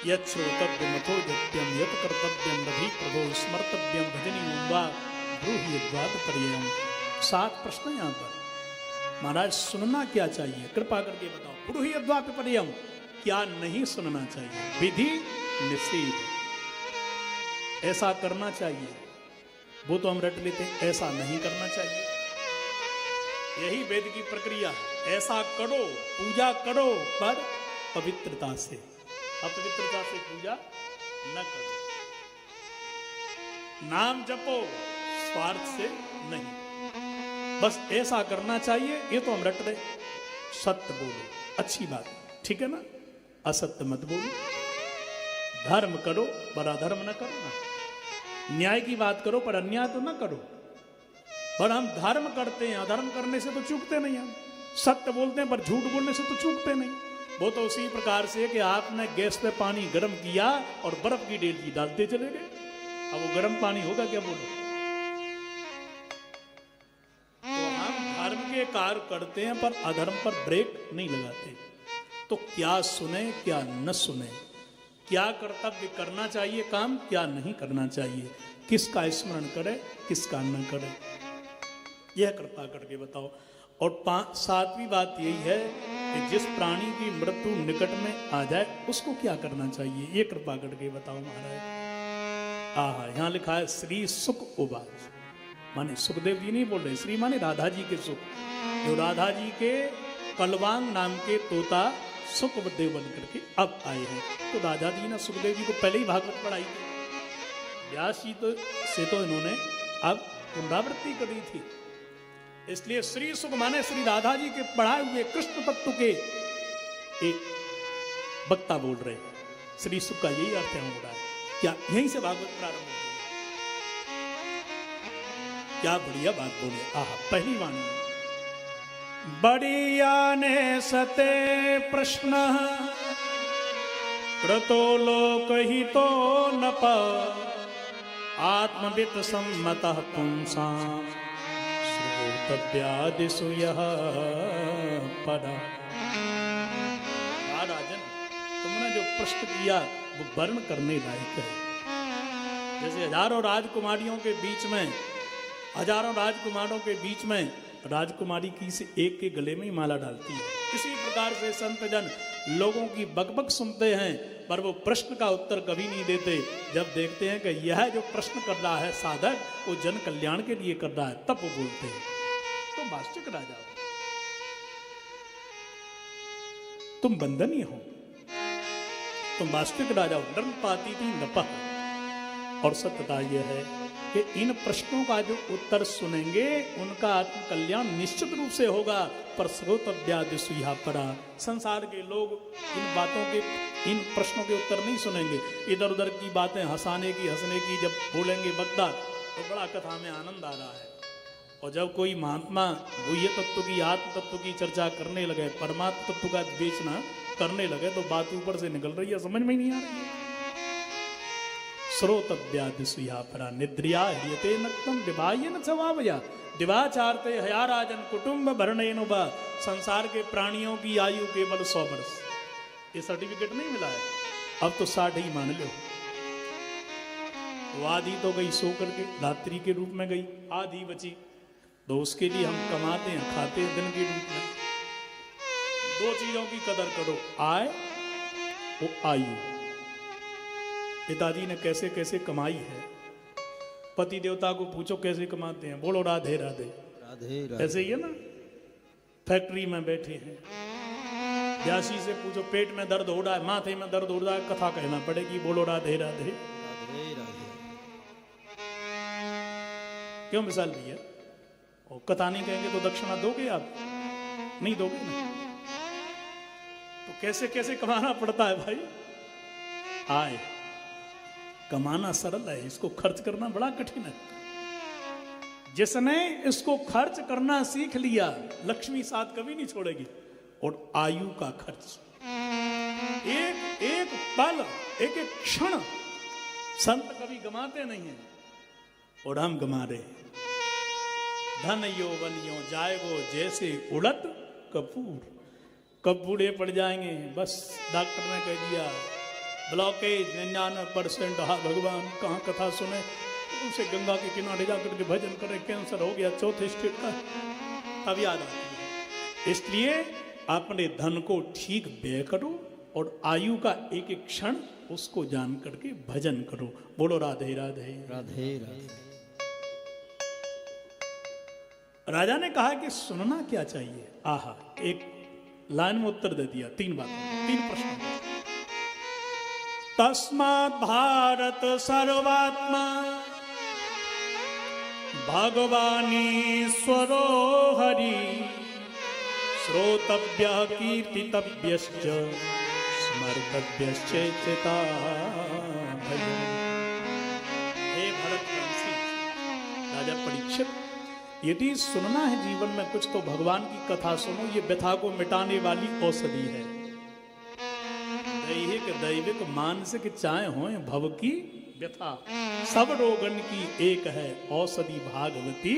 यत् श्रोतव्यमथो यत्यं यत् कर्तव्यं रभि प्रभो स्मर्तव्यम भजनीयं वा ब्रूहि यद्वाद पर्ययम्। 7 प्रश्न यहाँ पर। महाराज सुनना क्या चाहिए, कृपा करके बताओ। ब्रूहि यद्वाद पर्ययम्, क्या नहीं सुनना चाहिए। विधि निषेध, ऐसा करना चाहिए, वो तो हम रट लेते हैं, ऐसा नहीं करना चाहिए। यही वेद की प्रक्रिया है। ऐसा करो, पूजा करो, पर पवित्रता से, अपवित्रता से पूजा न करो। नाम जपो, स्वार्थ से नहीं, बस ऐसा करना चाहिए। ये तो हम रट रहे। सत्य बोलो, अच्छी बात, ठीक है ना, असत्य मत बोलो। धर्म करो पर अधर्म न करो ना। न्याय की बात करो पर अन्याय तो न करो। पर हम धर्म करते हैं, अधर्म करने से तो चूकते नहीं। हम सत्य बोलते हैं पर झूठ बोलने से तो चूकते नहीं। वो तो उसी प्रकार से कि आपने गैस पे पानी गर्म किया और बर्फ की डेलची डालते चले गए, अब वो गर्म पानी होगा क्या, बोलो। तो हम धर्म के कार्य करते हैं पर अधर्म पर ब्रेक नहीं लगाते। तो क्या सुने क्या न सुने, क्या कर्तव्य करना चाहिए काम, क्या नहीं करना चाहिए, किसका स्मरण करे किसका न करे, यह कृपा करके बताओ। और 7वीं बात यही है कि जिस प्राणी की मृत्यु निकट में आ जाए उसको क्या करना चाहिए, ये कृपा करके बताओ महाराज। यहाँ लिखा है श्री सुख उवाच, माने सुखदेव जी नहीं बोल रहे, श्री माने राधा जी के सुख, जो राधा जी के कलवांग नाम के तोता सुखदेव बन करके अब आए हैं। तो राधा जी ने सुखदेव जी को पहले ही भागवत पढ़ाई थी, व्यास जी से तो इन्होंने अब पुनरावृत्ति करी थी। इसलिए श्री सुख माने श्री राधा जी के पढ़ाए हुए कृष्ण तत्व के एक वक्ता बोल रहे हैं। श्री सुख का यही अर्थ है हो रहा है। क्या यहीं से भागवत प्रारंभ हो गई? क्या बढ़िया बात बोले। पहली वाणी, बढ़िया ने सते प्रश्न कृतो लोक ही तो नप आत्मवित सम्मतः पुंसां श्रोतव्यादिषु यः परा। राजन, तुमने जो प्रश्न किया वो वर्ण करने लायक है। जैसे हजारों राजकुमारियों के बीच में राजकुमारी की से एक के गले में ही माला डालती है, इसी प्रकार से संत जन लोगों की बकबक सुनते हैं पर वो प्रश्न का उत्तर कभी नहीं देते। जब देखते हैं कि यह जो प्रश्न कर रहा है साधक वो जन कल्याण के लिए कर रहा है, तब वो बोलते हैं। तुम वास्तविक राजा हो, तुम बंदनीय हो, तुम वास्तविक राजा हो। नर्म पाती थी नपह। और सत्यता यह है कि इन प्रश्नों का जो उत्तर सुनेंगे उनका आत्म कल्याण निश्चित रूप से होगा। पर श्रोतव्यादिषु यः परा, संसार के लोग इन प्रश्नों के उत्तर नहीं सुनेंगे। इधर उधर की बातें हंसने की जब बोलेंगे वक्ता तो बड़ा कथा में आनंद आ रहा है। और जब कोई महात्मा गुह्य तत्व की, आत्म तत्व की चर्चा करने लगे, परमात्म तत्व का विवेचना करने लगे तो बात ऊपर से निकल रही है, समझ में नहीं आ रही है। श्रोतव्यादिषु यः परा निद्रिया ह्रियते नक्तं विवाह्येन च वावया दिवाचारते हया राजन कुटुंब भरणेन वा। संसार के प्राणियों की आयु केवल 100 वर्ष। ये सर्टिफिकेट नहीं मिला है, अब तो 60 ही मान लो। वो आधी तो गई सो करके, रात्रि के रूप में गई, आधी बची तो उसके लिए हम कमाते हैं, खाते हैं दिन के रूप में। 2 चीजों की कदर करो, आय वो आयु। पिताजी ने कैसे कैसे कमाई है, पति देवता को पूछो कैसे कमाते हैं, बोलो राधे राधे राधे राधे। ऐसे ही है ना, फैक्ट्री में बैठे हैं, व्यासी से पूछो पेट में दर्द हो रहा है, माथे में दर्द हो रहा है, कथा कहना पड़ेगी, बोलो राधे राधे राधे राधे। क्यों मिसाल दी है? और कथा नहीं कहेंगे तो दक्षिणा दोगे आप? नहीं दोगे ना। तो कैसे कैसे कमाना पड़ता है भाई। आए कमाना सरल है, इसको खर्च करना बड़ा कठिन है। जिसने इसको खर्च करना सीख लिया लक्ष्मी साथ कभी नहीं छोड़ेगी। और आयु का खर्च, एक एक पल, एक एक क्षण संत कभी गमाते नहीं है और हम गमा रहे हैं। धन यौवन यो जाएगो जैसे उड़त कपूर, कब बूढ़े पड़ जाएंगे, बस डॉक्टर ने कह दिया ब्लॉकेज 99%, हाँ भगवान कहाँ कथा सुने, उसे गंगा के किनारे जाकर के भजन करे, कैंसर हो गया चौथे स्टेज का, तब याद आती है। इसलिए अपने धन को ठीक व्यय करो और आयु का एक एक क्षण उसको जान करके भजन करो। बोलो राधे राधे राधे राधे। राजा ने कहा कि सुनना क्या चाहिए। आहा, एक लाइन में उत्तर दे दिया, 3 बात, 3 प्रश्न। तस्मात् भारत सर्वात्मा भगवानीश्वरो हरि श्रोतव्य कीर्तितव्यश्च स्मर्तव्यश्चेता। हे भरतवंशी राजा परीक्षित, यदि सुनना है जीवन में कुछ तो भगवान की कथा सुनो। ये व्यथा को मिटाने वाली औषधि है। दैहिक दैविक मानसिक चाहे हो भव की व्यथा, सब रोगन की एक है औषधि भागवती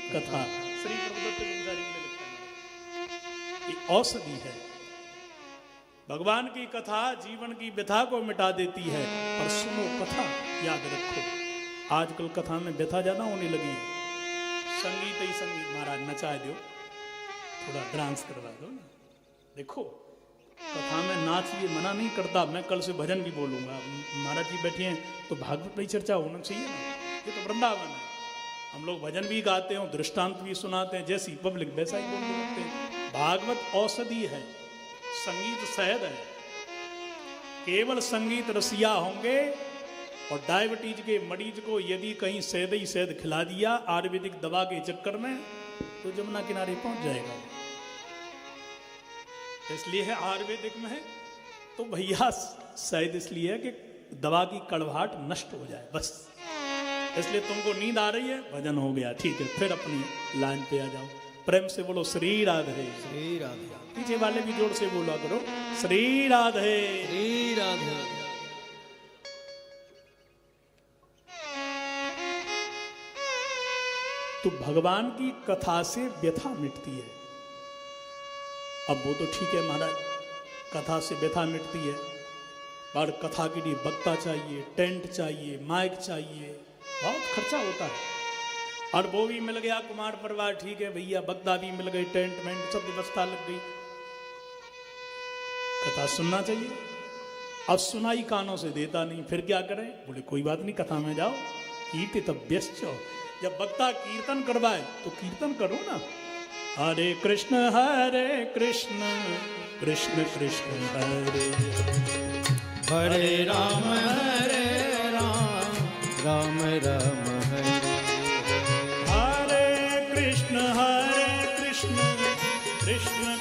कथा। श्री प्रभुदत्त गुंजारी ने लिखा है, ये औषधि है। भगवान की कथा जीवन की व्यथा को मिटा देती है। पर सुनो कथा, याद रखो आजकल कथा में व्यथा ज्यादा होने लगी है। संगीत ही संगीत, महाराज नचा दो, थोड़ा डांस करवा दो ना। देखो कथा में नाचिए, मना नहीं करता। मैं कल से भजन भी बोलूंगा। महाराज जी बैठे हैं तो भागवत पर ही चर्चा होना चाहिए ना। ये तो वृंदावन है, हम लोग भजन भी गाते हैं, दृष्टांत भी सुनाते हैं, जैसी पब्लिक वैसा ही बोलते रहते हैं। भागवत औषधि है, संगीत शहद है। केवल संगीत रसिया होंगे और डायबिटीज के मरीज को यदि कहीं शहद ही शहद खिला दिया आयुर्वेदिक दवा के चक्कर में, तो जमुना किनारे पहुंच जाएगा। इसलिए है आयुर्वेदिक में है तो भैया शायद इसलिए है कि दवा की कड़वाहट नष्ट हो जाए बस। इसलिए तुमको नींद आ रही है, भजन हो गया, ठीक है, फिर अपनी लाइन पे आ जाओ। प्रेम से बोलो श्री राधे। श्री राधे। पीछे वाले भी जोर से बोला करो श्री राधे। श्री राधे। तो भगवान की कथा से व्यथा मिटती है। अब वो तो ठीक है महाराज, कथा से व्यथा मिटती है, पर कथा के लिए वक्ता चाहिए, टेंट चाहिए, माइक चाहिए, बहुत खर्चा होता है। और वो भी मिल गया कुमार परिवार, ठीक है भैया, वक्ता भी मिल गई, टेंट मेंट सब व्यवस्था लग गई, कथा सुनना चाहिए। अब सुनाई कानों से देता नहीं, फिर क्या करें? बोले कोई बात नहीं, कथा में जाओ, कीर्तितव्यश्च। जब वक्ता कीर्तन करवाए तो कीर्तन करो ना। हरे कृष्ण कृष्ण कृष्ण हरे हरे राम राम राम हरे हरे कृष्ण कृष्ण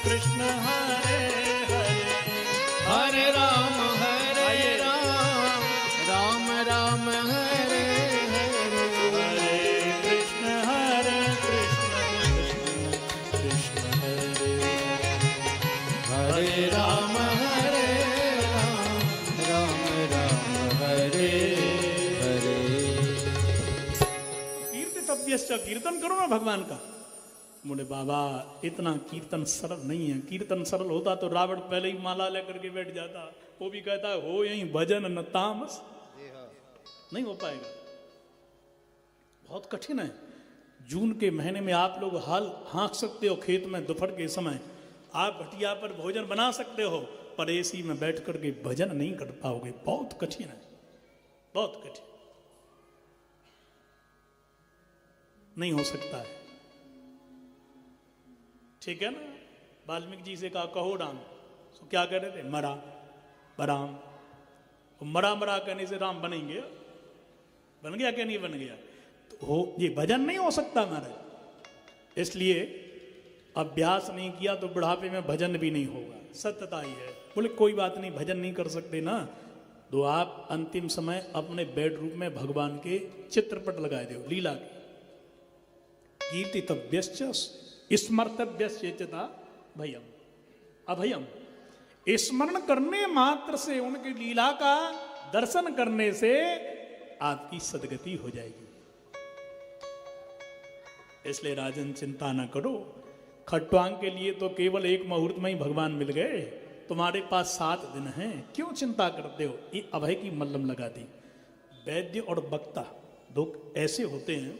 कृष्ण हरे हरे हरे राम राम राम हरे हरे हरे कृष्ण कृष्ण हरे हरे राम राम हरे हरे। कीर्तितव्यश्च, कीर्तन करो ना भगवान का। बोले बाबा इतना कीर्तन सरल नहीं है। कीर्तन सरल होता तो रावण पहले ही माला लेकर के बैठ जाता। वो भी कहता है हो यही भजन न तामस, नहीं हो पाएगा, बहुत कठिन है। जून के महीने में आप लोग हल हाँक सकते हो खेत में, दोपहर के समय आप भटिया पर भोजन बना सकते हो, पर एसी में बैठ करके भजन नहीं कर पाओगे, बहुत कठिन है, बहुत कठिन, नहीं हो सकता है। ठीक है ना। वाल्मीकि जी से कहा कहो राम, तो क्या कह रहे थे? मरा बराम। मरा मरा कहने से राम बनेंगे? बन गया क्या? नहीं बन गया। तो हो ये भजन नहीं हो सकता महाराज। इसलिए अभ्यास नहीं किया तो बुढ़ापे में भजन भी नहीं होगा, सत्यता ही है। बोले कोई बात नहीं, भजन नहीं कर सकते ना, तो आप अंतिम समय अपने बेडरूम में भगवान के चित्रपट लगाए दो, लीला के। कीर्तितव्यश्च स्मर्तव्यश्चेता भयम अभयम। स्मरण करने मात्र से, उनकी लीला का दर्शन करने से आपकी सदगति हो जाएगी। इसलिए राजन चिंता न करो। खट्वांग के लिए तो केवल एक मुहूर्त में ही भगवान मिल गए, तुम्हारे पास 7 दिन हैं, क्यों चिंता करते हो। ये अभय की मल्लम लगा दी। वैद्य और वक्ता दो ऐसे होते हैं